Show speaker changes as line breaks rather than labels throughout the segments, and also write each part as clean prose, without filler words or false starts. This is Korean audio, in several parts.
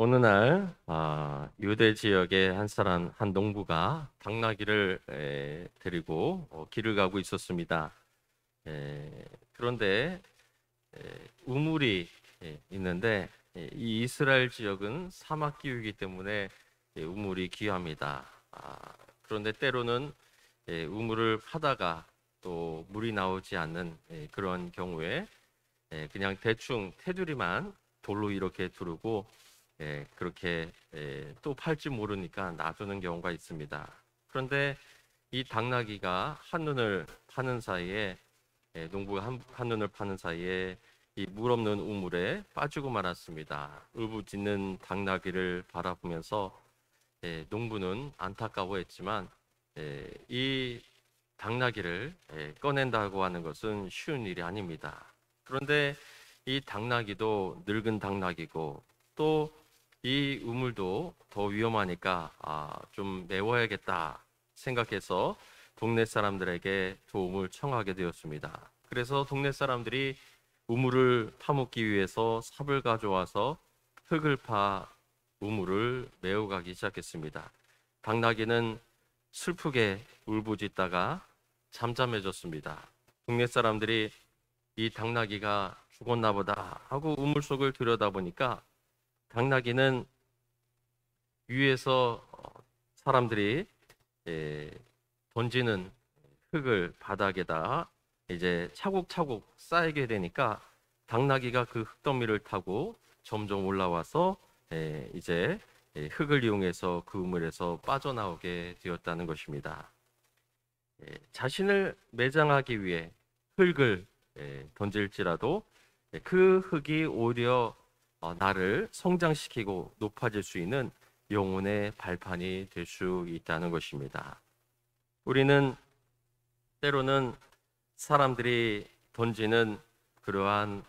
어느 날 유대 지역의 한 농부가 당나귀를 데리고 길을 가고 있었습니다. 그런데 우물이 있는데 이 이스라엘 지역은 사막 기후이기 때문에 우물이 귀합니다. 그런데 때로는 우물을 파다가 또 물이 나오지 않는 그런 경우에 그냥 대충 테두리만 돌로 이렇게 두르고 그렇게 또 팔지 모르니까 놔두는 경우가 있습니다. 그런데 이 당나귀가 한눈을 파는 사이에 농부가 한눈을 파는 사이에 이 물 없는 우물에 빠지고 말았습니다. 울부짖는 당나귀를 바라보면서 농부는 안타까워했지만 이 당나귀를 꺼낸다고 하는 것은 쉬운 일이 아닙니다. 그런데 이 당나귀도 늙은 당나귀고 또 이 우물도 더 위험하니까 좀 메워야겠다 생각해서 동네 사람들에게 도움을 청하게 되었습니다. 그래서 동네 사람들이 우물을 파묻기 위해서 삽을 가져와서 흙을 파 우물을 메워가기 시작했습니다. 당나귀는 슬프게 울부짖다가 잠잠해졌습니다. 동네 사람들이 이 당나귀가 죽었나 보다 하고 우물 속을 들여다보니까 당나귀는 위에서 사람들이 던지는 흙을 바닥에다 이제 차곡차곡 쌓이게 되니까 당나귀가 그 흙더미를 타고 점점 올라와서 이제 흙을 이용해서 그 우물에서 빠져나오게 되었다는 것입니다. 자신을 매장하기 위해 흙을 던질지라도 그 흙이 오히려 나를 성장시키고 높아질 수 있는 영혼의 발판이 될 수 있다는 것입니다. 우리는 때로는 사람들이 던지는 그러한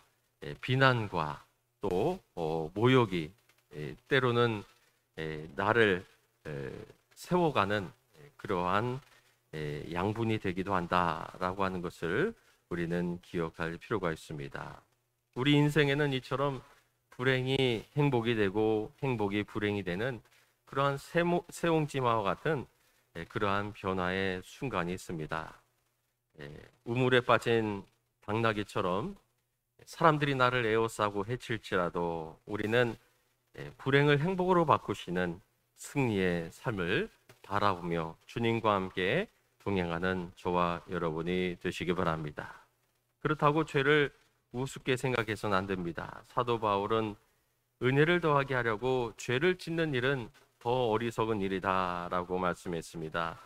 비난과 또 모욕이 때로는 나를 세워가는 그러한 양분이 되기도 한다라고 하는 것을 우리는 기억할 필요가 있습니다. 우리 인생에는 이처럼 불행이 행복이 되고 행복이 불행이 되는 그러한 세옹지마와 같은 그러한 변화의 순간이 있습니다. 우물에 빠진 당나귀처럼 사람들이 나를 에워싸고 해칠지라도 우리는 불행을 행복으로 바꾸시는 승리의 삶을 바라보며 주님과 함께 동행하는 저와 여러분이 되시기 바랍니다. 그렇다고 죄를 우습게 생각해서는 안 됩니다. 사도 바울은 은혜를 더하게 하려고 죄를 짓는 일은 더 어리석은 일이다라고 말씀했습니다.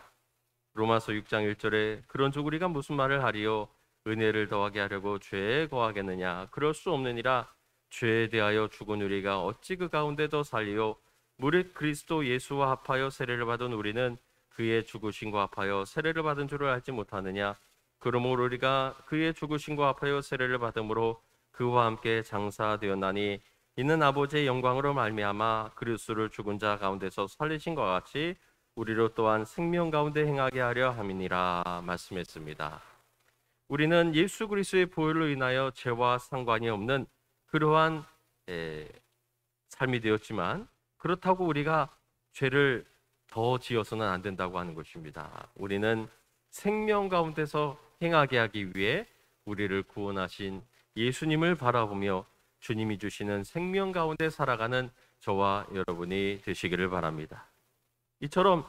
로마서 6장 1절에 그런즉 우리가 무슨 말을 하리요? 은혜를 더하게 하려고 죄에 거하겠느냐? 그럴 수 없느니라. 죄에 대하여 죽은 우리가 어찌 그 가운데 더 살리요? 무릇 그리스도 예수와 합하여 세례를 받은 우리는 그의 죽으심과 합하여 세례를 받은 줄을 알지 못하느냐? 그러므로 우리가 그의 죽으심과 합하여 세례를 받음으로 그와 함께 장사되었나니 이는 아버지의 영광으로 말미암아 그리스도를 죽은 자 가운데서 살리신 것 같이 우리로 또한 생명 가운데 행하게 하려 함이니라 말씀했습니다. 우리는 예수 그리스도의 보혈로 인하여 죄와 상관이 없는 그러한 삶이 되었지만 그렇다고 우리가 죄를 더 지어서는 안 된다고 하는 것입니다. 우리는 생명 가운데서 행하게 하기 위해 우리를 구원하신 예수님을 바라보며 주님이 주시는 생명 가운데 살아가는 저와 여러분이 되시기를 바랍니다. 이처럼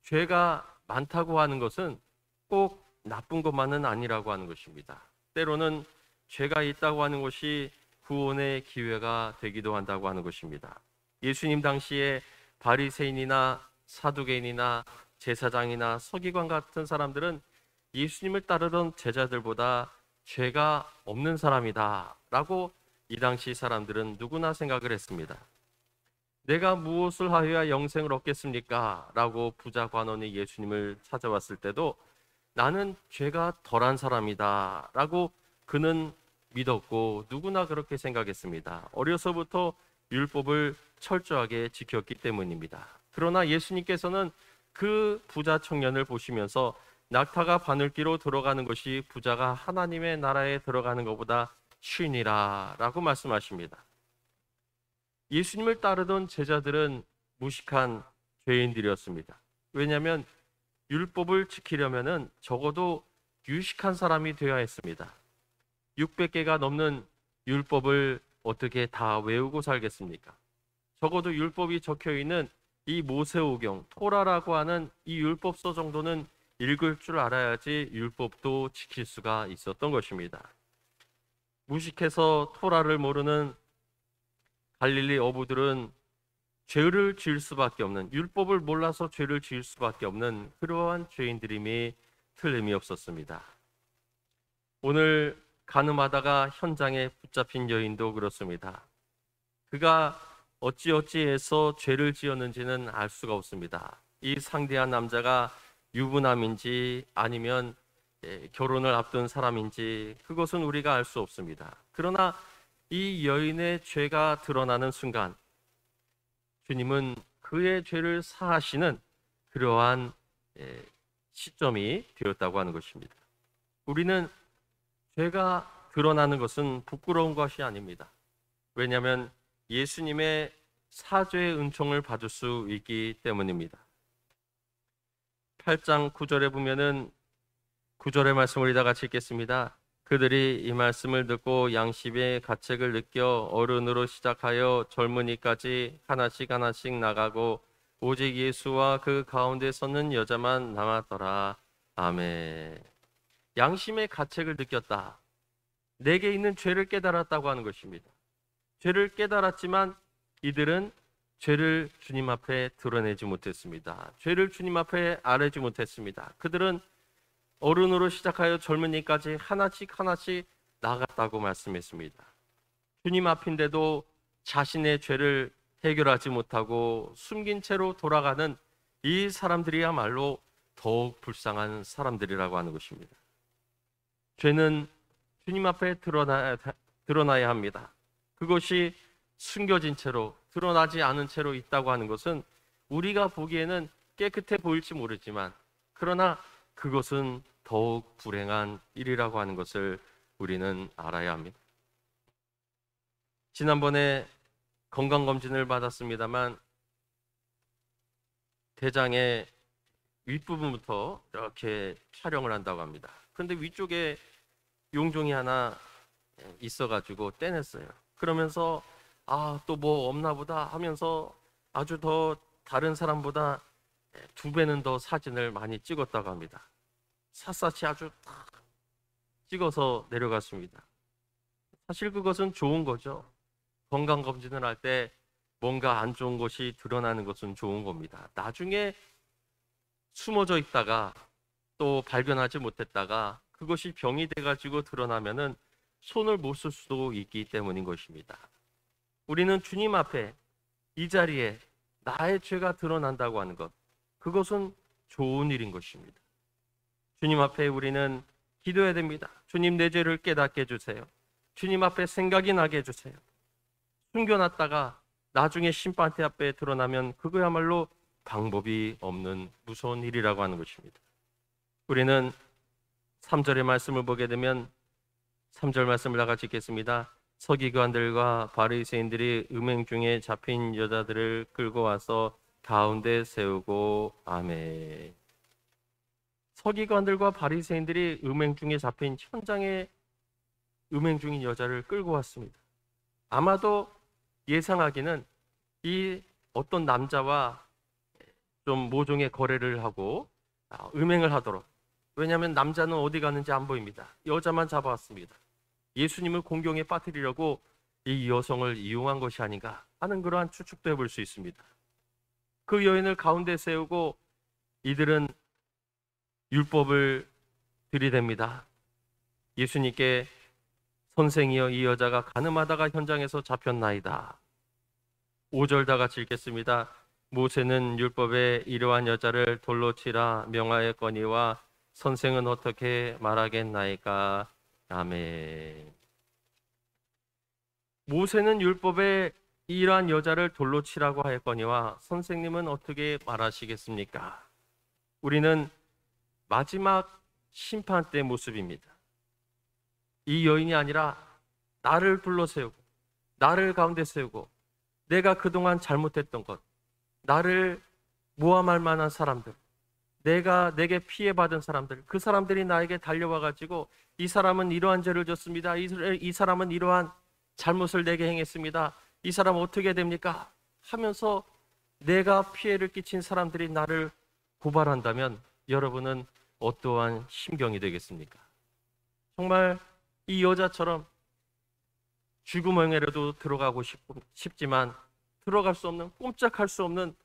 죄가 많다고 하는 것은 꼭 나쁜 것만은 아니라고 하는 것입니다. 때로는 죄가 있다고 하는 것이 구원의 기회가 되기도 한다고 하는 것입니다. 예수님 당시에 바리새인이나 사두개인이나 제사장이나 서기관 같은 사람들은 예수님을 따르던 제자들보다 죄가 없는 사람이다 라고 이 당시 사람들은 누구나 생각을 했습니다. 내가 무엇을 하여야 영생을 얻겠습니까? 라고 부자 관원이 예수님을 찾아왔을 때도 나는 죄가 덜한 사람이다 라고 그는 믿었고 누구나 그렇게 생각했습니다. 어려서부터 율법을 철저하게 지켰기 때문입니다. 그러나 예수님께서는 그 부자 청년을 보시면서 낙타가 바늘기로 들어가는 것이 부자가 하나님의 나라에 들어가는 것보다 쉬우니라 라고 말씀하십니다. 예수님을 따르던 제자들은 무식한 죄인들이었습니다. 왜냐하면 율법을 지키려면은 적어도 유식한 사람이 되어야 했습니다. 600개가 넘는 율법을 어떻게 다 외우고 살겠습니까? 적어도 율법이 적혀 있는 이 모세오경, 토라라고 하는 이 율법서 정도는 읽을 줄 알아야지 율법도 지킬 수가 있었던 것입니다. 무식해서 토라를 모르는 갈릴리 어부들은 죄를 지을 수밖에 없는, 율법을 몰라서 죄를 지을 수밖에 없는 그러한 죄인들임이 틀림이 없었습니다. 오늘 가늠하다가 현장에 붙잡힌 여인도 그렇습니다. 그가 어찌어찌해서 죄를 지었는지는 알 수가 없습니다. 이 상대한 남자가 유부남인지 아니면 결혼을 앞둔 사람인지 그것은 우리가 알 수 없습니다. 그러나 이 여인의 죄가 드러나는 순간 주님은 그의 죄를 사하시는 그러한 시점이 되었다고 하는 것입니다. 우리는 죄가 드러나는 것은 부끄러운 것이 아닙니다. 왜냐하면 예수님의 사죄의 은총을 받을 수 있기 때문입니다. 8장 9절에 보면은 9절의 말씀을 우리 다 같이 읽겠습니다. 그들이 이 말씀을 듣고 양심의 가책을 느껴 어른으로 시작하여 젊은이까지 하나씩 하나씩 나가고 오직 예수와 그 가운데 섰는 여자만 남았더라. 아멘. 양심의 가책을 느꼈다. 내게 있는 죄를 깨달았다고 하는 것입니다. 죄를 깨달았지만 이들은 죄를 주님 앞에 드러내지 못했습니다. 죄를 주님 앞에 아뢰지 못했습니다. 그들은 어른으로 시작하여 젊은이까지 하나씩 하나씩 나갔다고 말씀했습니다. 주님 앞인데도 자신의 죄를 해결하지 못하고 숨긴 채로 돌아가는 이 사람들이야말로 더욱 불쌍한 사람들이라고 하는 것입니다. 죄는 주님 앞에 드러나야 합니다. 그것이 숨겨진 채로, 드러나지 않은 채로 있다고 하는 것은 우리가 보기에는 깨끗해 보일지 모르지만 그러나 그것은 더욱 불행한 일이라고 하는 것을 우리는 알아야 합니다. 지난번에 건강검진을 받았습니다만 대장의 윗부분부터 이렇게 촬영을 한다고 합니다. 그런데 위쪽에 용종이 하나 있어가지고 떼냈어요. 그러면서 또 뭐 없나 보다 하면서 아주 더 다른 사람보다 2배는 더 사진을 많이 찍었다고 합니다. 샅샅이 아주 탁 찍어서 내려갔습니다. 사실 그것은 좋은 거죠. 건강검진을 할 때 뭔가 안 좋은 것이 드러나는 것은 좋은 겁니다. 나중에 숨어져 있다가 또 발견하지 못했다가 그것이 병이 돼가지고 드러나면은 손을 못 쓸 수도 있기 때문인 것입니다. 우리는 주님 앞에 이 자리에 나의 죄가 드러난다고 하는 것, 그것은 좋은 일인 것입니다. 주님 앞에 우리는 기도해야 됩니다. 주님, 내 죄를 깨닫게 해주세요. 주님 앞에 생각이 나게 해주세요. 숨겨놨다가 나중에 심판대 앞에 드러나면 그거야말로 방법이 없는 무서운 일이라고 하는 것입니다. 우리는 3절의 말씀을 보게 되면 3절 말씀을 다 같이 읽겠습니다. 서기관들과 바리새인들이 음행 중에 잡힌 여자들을 끌고 와서 가운데 세우고 아멘. 서기관들과 바리새인들이 음행 중에 잡힌 현장에 음행 중인 여자를 끌고 왔습니다. 아마도 예상하기는 이 어떤 남자와 좀 모종의 거래를 하고 음행을 하도록, 왜냐하면 남자는 어디 가는지 안 보입니다. 여자만 잡아왔습니다. 예수님을 공경에 빠뜨리려고 이 여성을 이용한 것이 아닌가 하는 그러한 추측도 해볼 수 있습니다. 그 여인을 가운데 세우고 이들은 율법을 들이댑니다. 예수님께 선생이여, 이 여자가 가늠하다가 현장에서 잡혔나이다. 5절 다 같이 읽겠습니다. 모세는 율법에 이러한 여자를 돌로 치라 명하였거니와 선생은 어떻게 말하겠나이까. 아멘. 모세는 율법에 이러한 여자를 돌로 치라고 하였거니와 선생님은 어떻게 말하시겠습니까? 우리는 마지막 심판 때의 모습입니다. 이 여인이 아니라 나를 불러 세우고 나를 가운데 세우고 내가 그동안 잘못했던 것, 나를 모함할 만한 사람들, 내게 피해받은 사람들, 그 사람들이 나에게 달려와 가지고 이 사람은 이러한 죄를 졌습니다. 이 사람은 이러한 잘못을 내게 행했습니다. 이 사람 어떻게 됩니까? 하면서 내가 피해를 끼친 사람들이 나를 고발한다면 여러분은 어떠한 심경이 되겠습니까? 정말 이 여자처럼 쥐구멍에라도 들어가고 싶지만 들어갈 수 없는, 꼼짝할 수 없는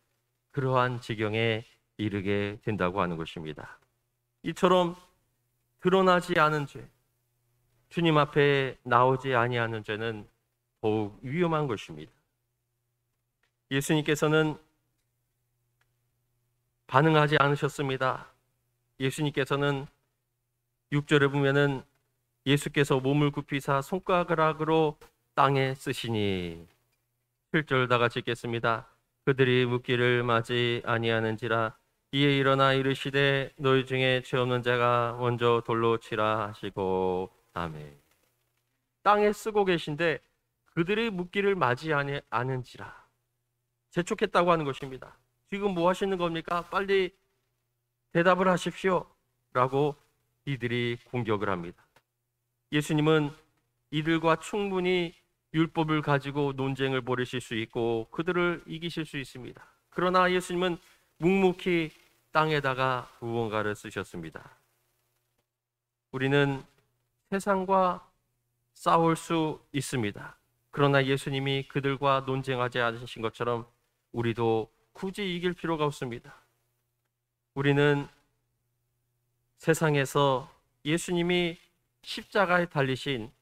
그러한 지경에 이르게 된다고 하는 것입니다. 이처럼 드러나지 않은 죄, 주님 앞에 나오지 아니하는 죄는 더욱 위험한 것입니다. 예수님께서는 반응하지 않으셨습니다. 예수님께서는 6절에 보면은 예수께서 몸을 굽히사 손가락으로 땅에 쓰시니, 7절 다 같이 읽겠습니다. 그들이 묻기를 마지 아니하는지라 이에 일어나 이르시되 너희 중에 죄 없는 자가 먼저 돌로 치라 하시고. 아멘. 땅에 쓰고 계신데 그들이 묻기를 맞이 않은지라, 재촉했다고 하는 것입니다. 지금 뭐 하시는 겁니까? 빨리 대답을 하십시오 라고 이들이 공격을 합니다. 예수님은 이들과 충분히 율법을 가지고 논쟁을 벌이실 수 있고 그들을 이기실 수 있습니다. 그러나 예수님은 묵묵히 땅에다가 무언가를 쓰셨습니다. 우리는 세상과 싸울 수 있습니다. 그러나 예수님이 그들과 논쟁하지 않으신 것처럼 우리도 굳이 이길 필요가 없습니다. 우리는 세상에서 예수님이 십자가에 달리신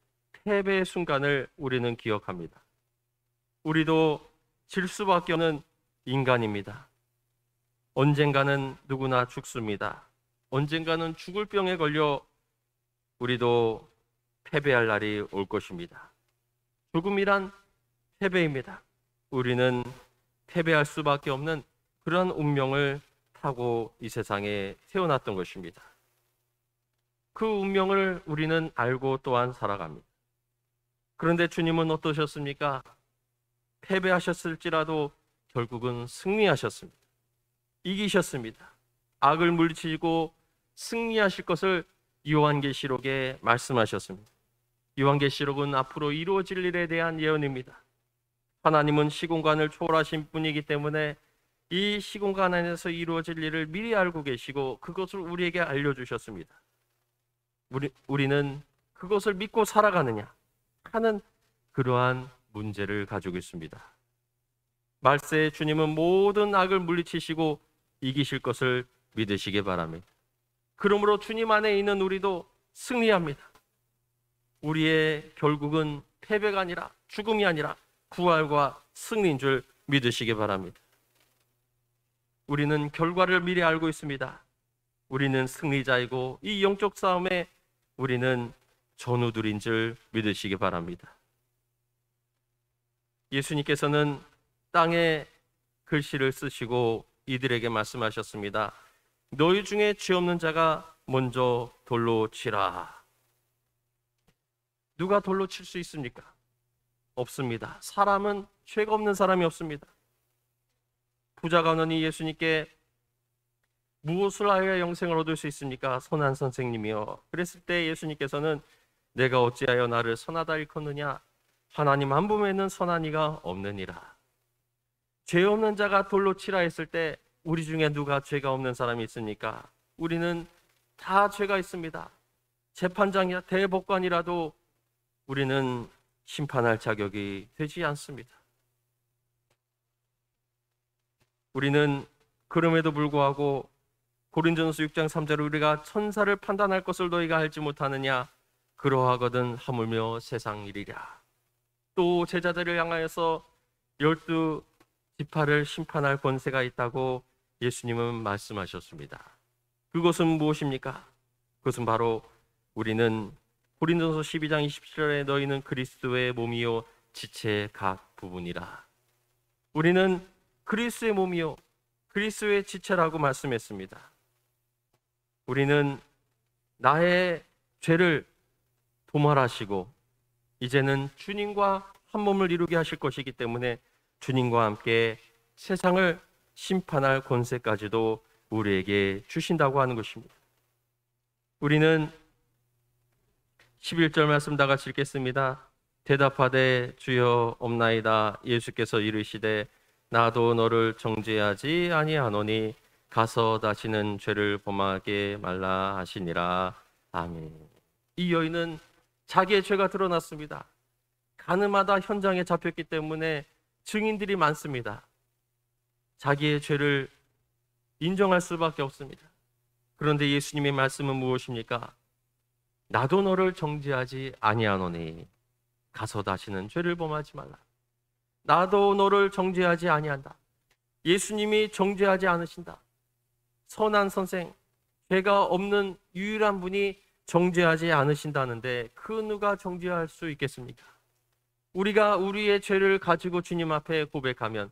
패배의 순간을 우리는 기억합니다. 우리도 질 수밖에 없는 인간입니다. 언젠가는 누구나 죽습니다. 언젠가는 죽을 병에 걸려 우리도 패배할 날이 올 것입니다. 죽음이란 패배입니다. 우리는 패배할 수밖에 없는 그런 운명을 타고 이 세상에 태어났던 것입니다. 그 운명을 우리는 알고 또한 살아갑니다. 그런데 주님은 어떠셨습니까? 패배하셨을지라도 결국은 승리하셨습니다. 이기셨습니다. 악을 물리치고 승리하실 것을 요한계시록에 말씀하셨습니다. 요한계시록은 앞으로 이루어질 일에 대한 예언입니다. 하나님은 시공간을 초월하신 분이기 때문에 이 시공간 안에서 이루어질 일을 미리 알고 계시고 그것을 우리에게 알려주셨습니다. 우리는 그것을 믿고 살아가느냐 하는 그러한 문제를 가지고 있습니다. 말세에 주님은 모든 악을 물리치시고 이기실 것을 믿으시기 바랍니다. 그러므로 주님 안에 있는 우리도 승리합니다. 우리의 결국은 패배가 아니라, 죽음이 아니라 부활과 승리인 줄 믿으시기 바랍니다. 우리는 결과를 미리 알고 있습니다. 우리는 승리자이고 이 영적 싸움에 우리는 전우들인 줄 믿으시기 바랍니다. 예수님께서는 땅에 글씨를 쓰시고 이들에게 말씀하셨습니다. 너희 중에 죄 없는 자가 먼저 돌로 치라. 누가 돌로 칠 수 있습니까? 없습니다. 사람은 죄가 없는 사람이 없습니다. 부자가 오느니 예수님께 무엇을 하여야 영생을 얻을 수 있습니까? 선한 선생님이여. 그랬을 때 예수님께서는 내가 어찌하여 나를 선하다 일컫느냐? 하나님 한 분에는 선한 이가 없느니라. 죄 없는 자가 돌로 치라 했을 때 우리 중에 누가 죄가 없는 사람이 있습니까? 우리는 다 죄가 있습니다. 재판장이나 대법관이라도 우리는 심판할 자격이 되지 않습니다. 우리는 그럼에도 불구하고 고린도전서 6장 3절에 우리가 천사를 판단할 것을 너희가 알지 못하느냐? 그러하거든 하물며 세상 일이랴. 또 제자들을 향하여서 12지파를 심판할 권세가 있다고 예수님은 말씀하셨습니다. 그것은 무엇입니까? 그것은 바로 우리는 고린도전서 12장 27절에 너희는 그리스도의 몸이요 지체의 각 부분이라. 우리는 그리스도의 몸이요 그리스도의 지체라고 말씀했습니다. 우리는 나의 죄를 도말하시고 이제는 주님과 한 몸을 이루게 하실 것이기 때문에 주님과 함께 세상을 심판할 권세까지도 우리에게 주신다고 하는 것입니다. 우리는 11절 말씀 다 같이 읽겠습니다. 대답하되 주여 없나이다. 예수께서 이르시되 나도 너를 정죄하지 아니하노니 가서 다시는 죄를 범하게 말라 하시니라. 아멘. 이 여인은 자기의 죄가 드러났습니다. 가늠하다 현장에 잡혔기 때문에 증인들이 많습니다. 자기의 죄를 인정할 수밖에 없습니다. 그런데 예수님의 말씀은 무엇입니까? 나도 너를 정죄하지 아니하노니 가서 다시는 죄를 범하지 말라. 나도 너를 정죄하지 아니한다. 예수님이 정죄하지 않으신다. 선한 선생, 죄가 없는 유일한 분이 정죄하지 않으신다는데 그 누가 정죄할 수 있겠습니까? 우리가 우리의 죄를 가지고 주님 앞에 고백하면,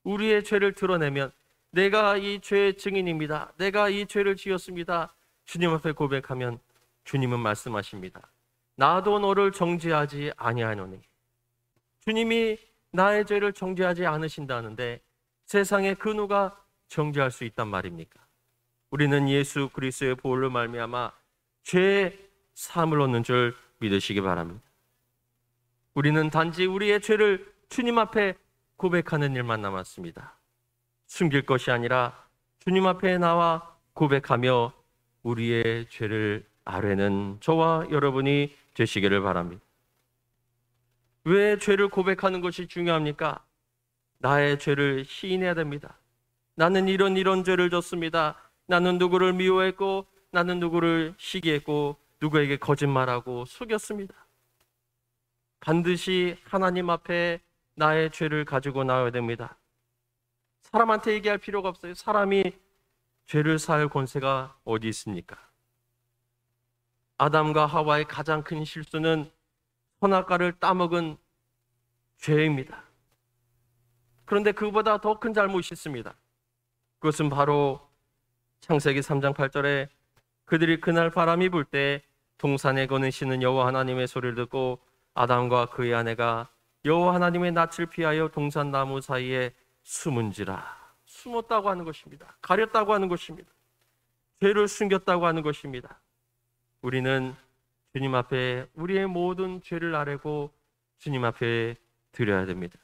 우리의 죄를 드러내면, 내가 이 죄의 증인입니다, 내가 이 죄를 지었습니다, 주님 앞에 고백하면 주님은 말씀하십니다. 나도 너를 정죄하지 아니하노니. 주님이 나의 죄를 정죄하지 않으신다는데 세상에 그 누가 정죄할 수 있단 말입니까? 우리는 예수 그리스도의 보혈로 말미암아 죄의 사함을 얻는 줄 믿으시기 바랍니다. 우리는 단지 우리의 죄를 주님 앞에 고백하는 일만 남았습니다. 숨길 것이 아니라 주님 앞에 나와 고백하며 우리의 죄를 아뢰는 저와 여러분이 되시기를 바랍니다. 왜 죄를 고백하는 것이 중요합니까? 나의 죄를 시인해야 됩니다. 나는 이런 죄를 졌습니다. 나는 누구를 미워했고, 나는 누구를 시기했고, 누구에게 거짓말하고 속였습니다. 반드시 하나님 앞에 나의 죄를 가지고 나와야 됩니다. 사람한테 얘기할 필요가 없어요. 사람이 죄를 사할 권세가 어디 있습니까? 아담과 하와의 가장 큰 실수는 선악과를 따먹은 죄입니다. 그런데 그보다 더 큰 잘못이 있습니다. 그것은 바로 창세기 3장 8절에 그들이 그날 바람이 불 때 동산에 거느시는 여호와 하나님의 소리를 듣고 아담과 그의 아내가 여호와 하나님의 낯을 피하여 동산 나무 사이에 숨은지라. 숨었다고 하는 것입니다. 가렸다고 하는 것입니다. 죄를 숨겼다고 하는 것입니다. 우리는 주님 앞에 우리의 모든 죄를 아뢰고 주님 앞에 드려야 됩니다.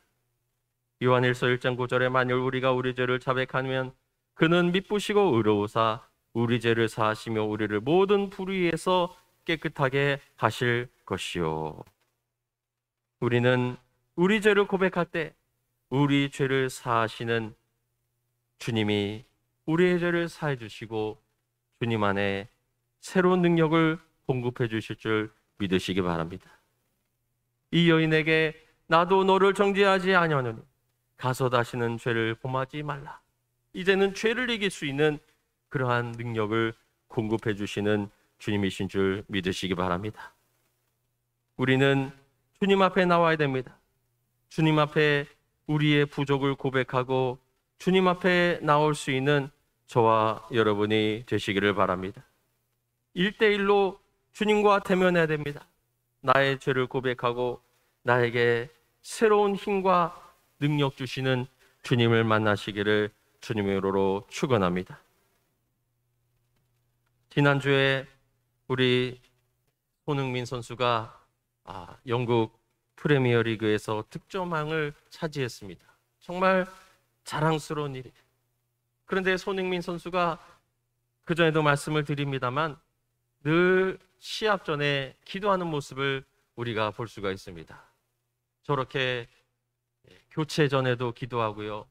요한일서 1장 9절에 만일 우리가 우리 죄를 자백하면 그는 미쁘시고 의로우사 우리 죄를 사하시며 우리를 모든 불의에서 깨끗하게 하실 것이요. 우리는 우리 죄를 고백할 때 우리 죄를 사하시는 주님이 우리의 죄를 사해 주시고 주님 안에 새로운 능력을 공급해 주실 줄 믿으시기 바랍니다. 이 여인에게 나도 너를 정죄하지 아니하노니 가서 다시는 죄를 범하지 말라. 이제는 죄를 이길 수 있는 그러한 능력을 공급해 주시는 주님이신 줄 믿으시기 바랍니다. 우리는 주님 앞에 나와야 됩니다. 주님 앞에 우리의 부족을 고백하고 주님 앞에 나올 수 있는 저와 여러분이 되시기를 바랍니다. 1대1로 주님과 대면해야 됩니다. 나의 죄를 고백하고 나에게 새로운 힘과 능력 주시는 주님을 만나시기를 주님으로 축원합니다. 지난주에 우리 손흥민 선수가 영국 프리미어리그에서 득점왕을 차지했습니다. 정말 자랑스러운 일이에요. 그런데 손흥민 선수가 그전에도 말씀을 드립니다만 늘 시합 전에 기도하는 모습을 우리가 볼 수가 있습니다. 저렇게 교체 전에도 기도하고요.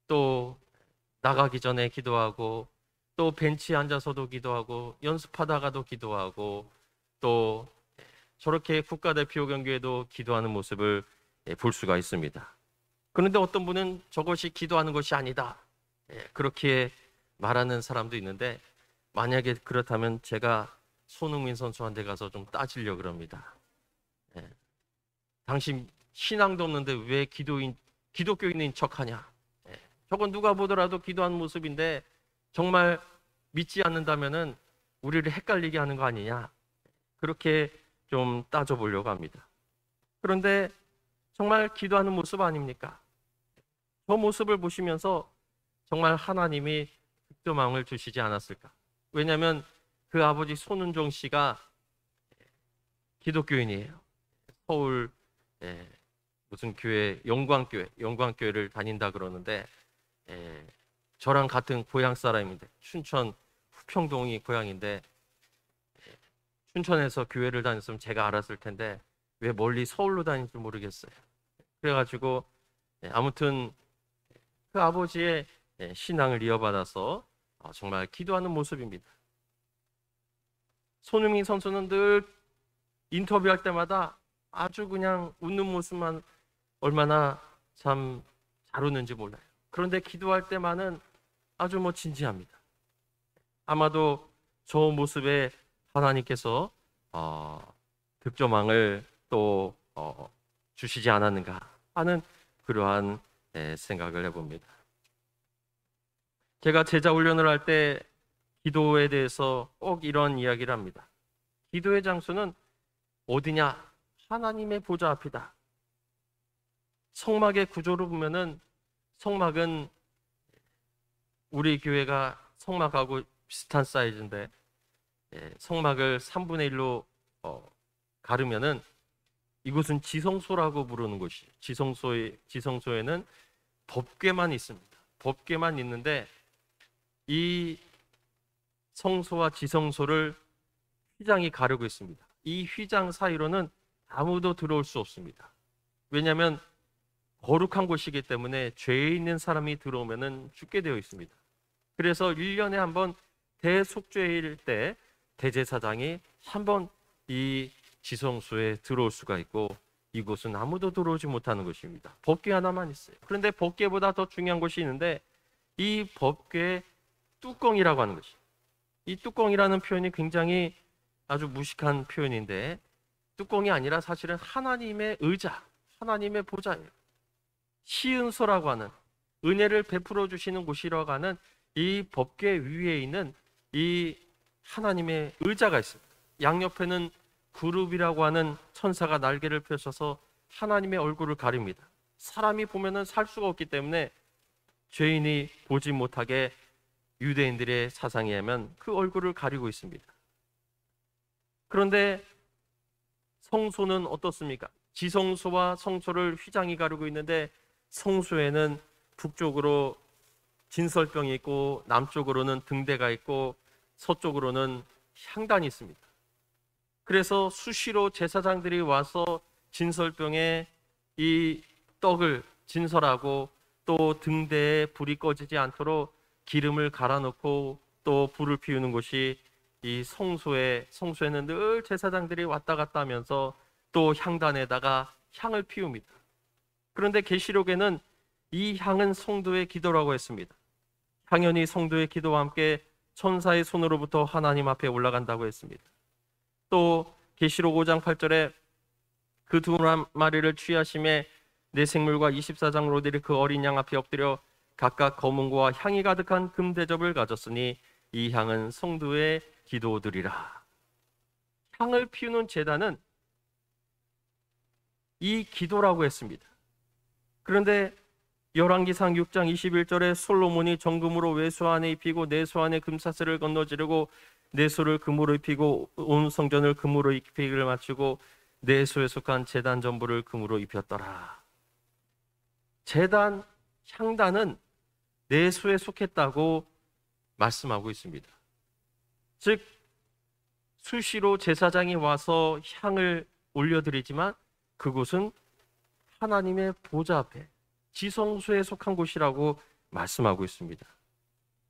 또 나가기 전에 기도하고 또 벤치에 앉아서도 기도하고 연습하다가도 기도하고 또 저렇게 국가대표 경기에도 기도하는 모습을 볼 수가 있습니다. 그런데 어떤 분은 저것이 기도하는 것이 아니다, 그렇게 말하는 사람도 있는데 만약에 그렇다면 제가 손흥민 선수한테 가서 좀 따지려고 그럽니다. 당신 신앙도 없는데 왜 기독교인인 척하냐? 저건 누가 보더라도 기도하는 모습인데 정말 믿지 않는다면은 우리를 헷갈리게 하는 거 아니냐? 그렇게 좀 따져보려고 합니다. 그런데 정말 기도하는 모습 아닙니까? 저 모습을 보시면서 정말 하나님이 득점왕을 주시지 않았을까? 왜냐하면 그 아버지 손은종 씨가 기독교인이에요. 서울 무슨 교회, 영광교회를 다닌다 그러는데 저랑 같은 고향 사람인데, 춘천 후평동이 고향인데, 춘천에서 교회를 다녔으면 제가 알았을 텐데 왜 멀리 서울로 다니는지 모르겠어요. 그래가지고 아무튼 그 아버지의 신앙을 이어받아서 정말 기도하는 모습입니다. 손흥민 선수는 늘 인터뷰할 때마다 아주 그냥 웃는 모습만 얼마나 참 잘 웃는지 몰라요. 그런데 기도할 때만은 아주 진지합니다. 아마도 저 모습에 하나님께서 득점왕을 또 주시지 않았는가 하는 그러한 생각을 해봅니다. 제가 제자 훈련을 할 때 기도에 대해서 꼭 이런 이야기를 합니다. 기도의 장소는 어디냐? 하나님의 보좌 앞이다. 성막의 구조를 보면은 성막은 우리 교회가 성막하고 비슷한 사이즈인데 성막을 3분의 1로 가르면은 이곳은 지성소라고 부르는 곳이, 지성소에는 법궤만 있습니다. 법궤만 있는데 이 성소와 지성소를 휘장이 가르고 있습니다. 이 휘장 사이로는 아무도 들어올 수 없습니다. 왜냐하면 거룩한 곳이기 때문에 죄에 있는 사람이 들어오면 죽게 되어 있습니다. 그래서 1년에 한 번 대속죄일 때 대제사장이 한 번 이 지성소에 들어올 수가 있고, 이곳은 아무도 들어오지 못하는 곳입니다. 법궤 하나만 있어요. 그런데 법궤보다 더 중요한 것이 있는데 이 법궤의 뚜껑이라고 하는 것이, 이 뚜껑이라는 표현이 굉장히 아주 무식한 표현인데, 뚜껑이 아니라 사실은 하나님의 의자, 하나님의 보좌예요. 시은소라고 하는, 은혜를 베풀어 주시는 곳이라고 하는 이 법궤 위에 있는 이 하나님의 의자가 있습니다. 양옆에는 그룹이라고 하는 천사가 날개를 펴셔서 하나님의 얼굴을 가립니다. 사람이 보면은 살 수가 없기 때문에 죄인이 보지 못하게 유대인들의 사상에 의하면 그 얼굴을 가리고 있습니다. 그런데 성소는 어떻습니까? 지성소와 성소를 휘장이 가르고 있는데, 성소에는 북쪽으로 진설병이 있고 남쪽으로는 등대가 있고 서쪽으로는 향단이 있습니다. 그래서 수시로 제사장들이 와서 진설병에 이 떡을 진설하고 또 등대에 불이 꺼지지 않도록 기름을 갈아놓고 또 불을 피우는 곳이 이 성소에는 늘 제사장들이 왔다 갔다 하면서 또 향단에다가 향을 피웁니다. 그런데 계시록에는 이 향은 성도의 기도라고 했습니다. 향연이 성도의 기도와 함께 천사의 손으로부터 하나님 앞에 올라간다고 했습니다. 또 계시록 5장 8절에 그 두 마리를 취하심에 내 생물과 24장 로들이 그 어린 양 앞에 엎드려 각각 검은고와 향이 가득한 금 대접을 가졌으니 이 향은 성도의 기도들이라. 향을 피우는 제단은 이 기도라고 했습니다. 그런데 열왕기상 6장 21절에 솔로몬이 정금으로 외소 안에 입히고 내소 안에 금사슬을 건너지르고 내소를 금으로 입히고 온 성전을 금으로 입히기를 마치고 내소에 속한 제단 전부를 금으로 입혔더라. 제단, 향단은 내소에 속했다고 말씀하고 있습니다. 즉 수시로 제사장이 와서 향을 올려드리지만 그곳은 하나님의 보좌 앞에 지성소에 속한 곳이라고 말씀하고 있습니다.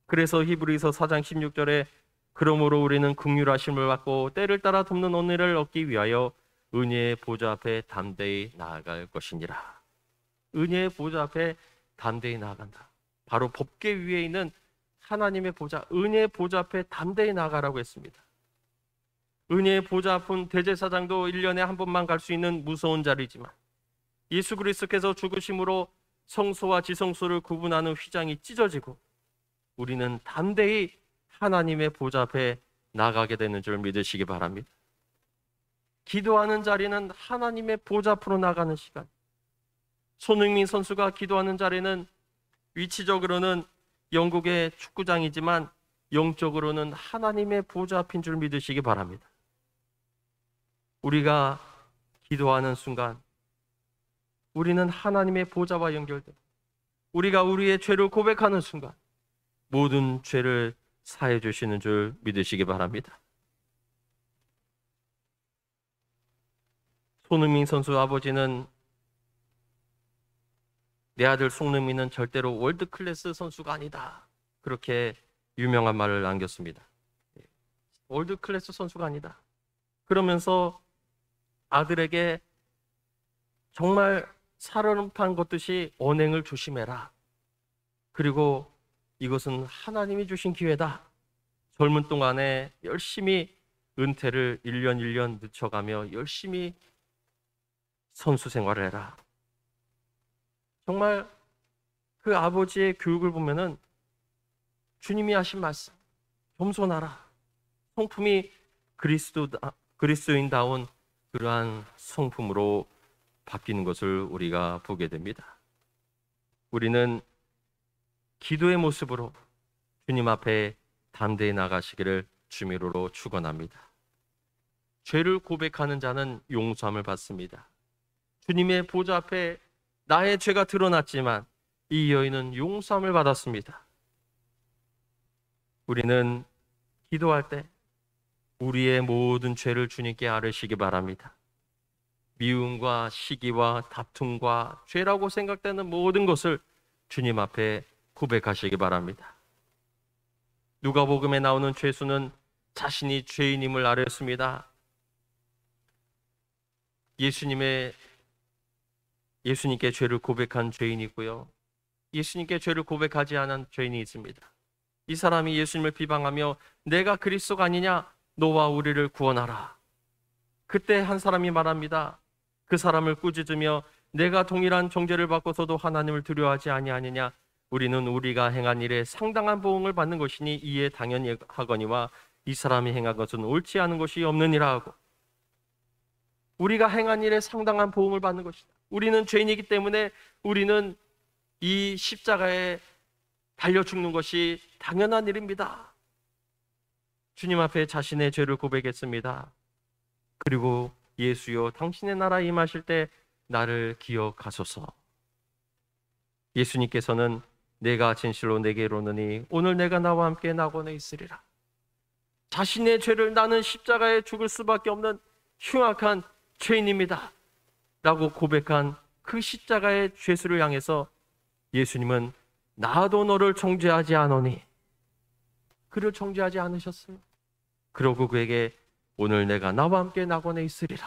그래서 히브리서 4장 16절에 그러므로 우리는 긍휼하심을 받고 때를 따라 돕는 은혜를 얻기 위하여 은혜의 보좌 앞에 담대히 나아갈 것이니라. 은혜의 보좌 앞에 담대히 나아간다. 바로 법궤 위에 있는 하나님의 보좌, 은혜의 보좌 앞에 담대히 나아가라고 했습니다. 은혜의 보좌 앞은 대제사장도 1년에 한 번만 갈 수 있는 무서운 자리지만 예수 그리스도께서 죽으심으로 성소와 지성소를 구분하는 휘장이 찢어지고 우리는 담대히 하나님의 보좌 앞에 나가게 되는 줄 믿으시기 바랍니다. 기도하는 자리는 하나님의 보좌 앞으로 나가는 시간. 손흥민 선수가 기도하는 자리는 위치적으로는 영국의 축구장이지만 영적으로는 하나님의 보좌 앞인 줄 믿으시기 바랍니다. 우리가 기도하는 순간 우리는 하나님의 보좌와 연결돼, 우리가 우리의 죄를 고백하는 순간 모든 죄를 사해 주시는 줄 믿으시기 바랍니다. 손흥민 선수 아버지는 내 아들 손흥민은 절대로 월드클래스 선수가 아니다, 그렇게 유명한 말을 남겼습니다. 월드클래스 선수가 아니다. 그러면서 아들에게 정말 살얼음판 걷듯이 언행을 조심해라. 그리고 이것은 하나님이 주신 기회다. 젊은 동안에 열심히 은퇴를 1년 1년 늦춰가며 열심히 선수 생활을 해라. 정말 그 아버지의 교육을 보면은 주님이 하신 말씀, 겸손하라. 성품이 그리스도인다운 그러한 성품으로 바뀌는 것을 우리가 보게 됩니다. 우리는 기도의 모습으로 주님 앞에 담대히 나가시기를 주미로로 축원합니다. 죄를 고백하는 자는 용서함을 받습니다. 주님의 보좌 앞에 나의 죄가 드러났지만 이 여인은 용서함을 받았습니다. 우리는 기도할 때 우리의 모든 죄를 주님께 아뢰시기 바랍니다. 미움과 시기와 다툼과 죄라고 생각되는 모든 것을 주님 앞에 고백하시기 바랍니다. 누가복음에 나오는 죄수는 자신이 죄인임을 아뢰었습니다. 예수님께 죄를 고백한 죄인이 있고요, 예수님께 죄를 고백하지 않은 죄인이 있습니다. 이 사람이 예수님을 비방하며 내가 그리스도가 아니냐, 너와 우리를 구원하라. 그때 한 사람이 말합니다. 그 사람을 꾸짖으며 내가 동일한 정죄를 받고서도 하나님을 두려워하지 아니하느냐. 우리는 우리가 행한 일에 상당한 보응을 받는 것이니 이에 당연히 하거니와 이 사람이 행한 것은 옳지 않은 것이 없느니라 하고, 우리가 행한 일에 상당한 보응을 받는 것이다. 우리는 죄인이기 때문에 우리는 이 십자가에 달려 죽는 것이 당연한 일입니다. 주님 앞에 자신의 죄를 고백했습니다. 그리고 예수여 당신의 나라 임하실 때 나를 기억하소서. 예수님께서는 내가 진실로 내게 이르노니 오늘 내가 나와 함께 낙원에 있으리라. 자신의 죄를 나는 십자가에 죽을 수밖에 없는 흉악한 죄인입니다 라고 고백한 그 십자가의 죄수를 향해서 예수님은 나도 너를 정죄하지 않으니, 그를 정죄하지 않으셨어요. 그러고 그에게 오늘 내가 나와 함께 낙원에 있으리라.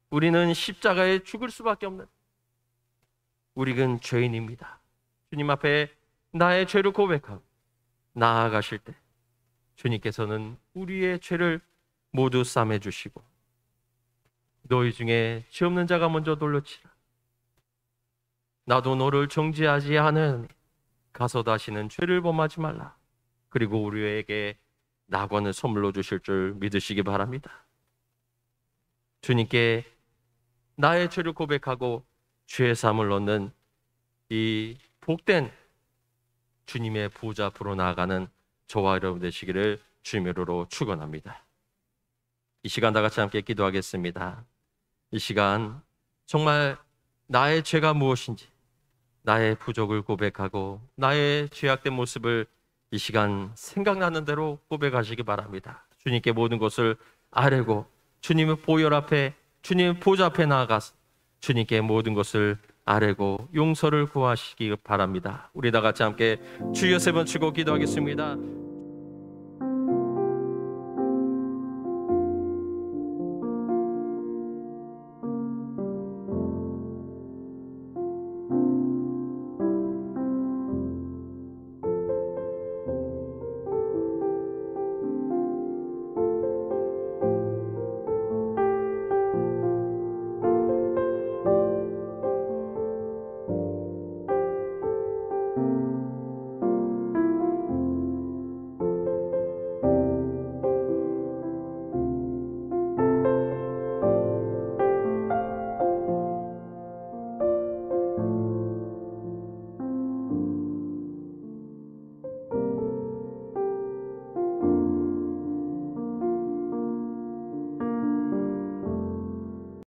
우리는 십자가에 죽을 수밖에 없는, 우리는 죄인입니다. 주님 앞에 나의 죄를 고백하고 나아가실 때 주님께서는 우리의 죄를 모두 싸매 주시고 너희 중에 죄 없는 자가 먼저 돌로 치라. 나도 너를 정죄하지 않으니 가서 다시는 죄를 범하지 말라. 그리고 우리에게 낙원을 선물로 주실 줄 믿으시기 바랍니다. 주님께 나의 죄를 고백하고 죄 사함을 얻는 이 복된 주님의 보좌 앞으로 나아가는 저와 여러분 되시기를 주님의 이름으로 축원합니다. 이 시간 다 같이 함께 기도하겠습니다. 이 시간 정말 나의 죄가 무엇인지, 나의 부족을 고백하고 나의 죄악된 모습을 이 시간 생각나는 대로 고백하시기 바랍니다. 주님께 모든 것을 아뢰고 주님의 보혈 앞에, 주님의 보좌 앞에 나아가서 주님께 모든 것을 아뢰고 용서를 구하시기 바랍니다. 우리 다 같이 함께 주 예수 세 번 치고 기도하겠습니다.